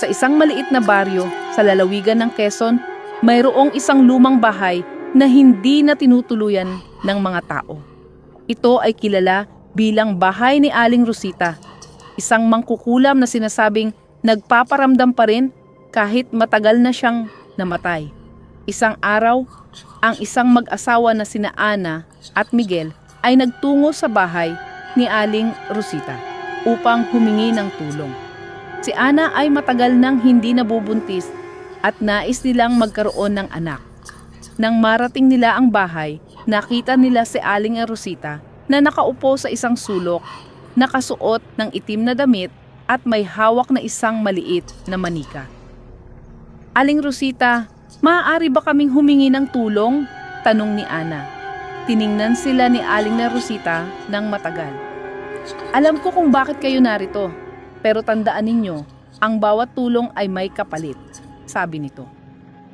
Sa isang maliit na baryo sa lalawigan ng Quezon, mayroong isang lumang bahay na hindi na tinutuluyan ng mga tao. Ito ay kilala bilang bahay ni Aling Rosita, isang mangkukulam na sinasabing nagpaparamdam pa rin kahit matagal na siyang namatay. Isang araw, ang isang mag-asawa na sina Ana at Miguel ay nagtungo sa bahay ni Aling Rosita upang humingi ng tulong. Si Ana ay matagal nang hindi nabubuntis at nais nilang magkaroon ng anak. Nang marating nila ang bahay, nakita nila si Aling Rosita na nakaupo sa isang sulok, nakasuot ng itim na damit at may hawak na isang maliit na manika. "Aling Rosita, maaari ba kaming humingi ng tulong?" tanong ni Ana. Tiningnan sila ni Aling Rosita ng matagal. "Alam ko kung bakit kayo narito, pero tandaan ninyo, ang bawat tulong ay may kapalit," sabi nito.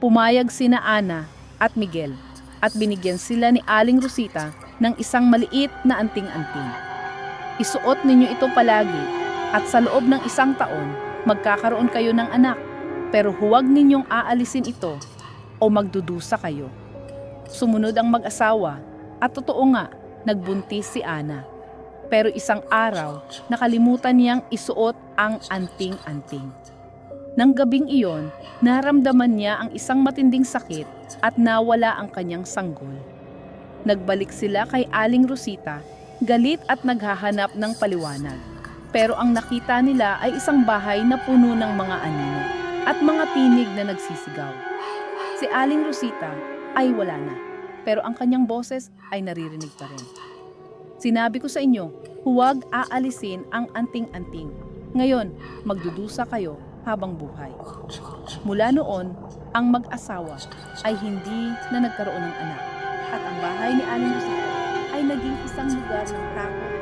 Pumayag sina Ana at Miguel at binigyan sila ni Aling Rosita ng isang maliit na anting-anting. "Isuot ninyo ito palagi at sa loob ng 1 taon magkakaroon kayo ng anak, pero huwag ninyong aalisin ito o magdudusa kayo." Sumunod ang mag-asawa at totoo nga, nagbuntis si Ana. Pero isang araw, nakalimutan niyang isuot ang anting-anting. Nang gabing iyon, naramdaman niya ang isang matinding sakit at nawala ang kanyang sanggol. Nagbalik sila kay Aling Rosita, galit at naghahanap ng paliwanag. Pero ang nakita nila ay isang bahay na puno ng mga anino at mga tinig na nagsisigaw. Si Aling Rosita ay wala na, pero ang kanyang boses ay naririnig pa rin. "Sinabi ko sa inyo, huwag aalisin ang anting-anting. Ngayon, magdudusa kayo habang buhay." Mula noon, ang mag-asawa ay hindi na nagkaroon ng anak at ang bahay ni Aling Rosita ay naging isang lugar ng takot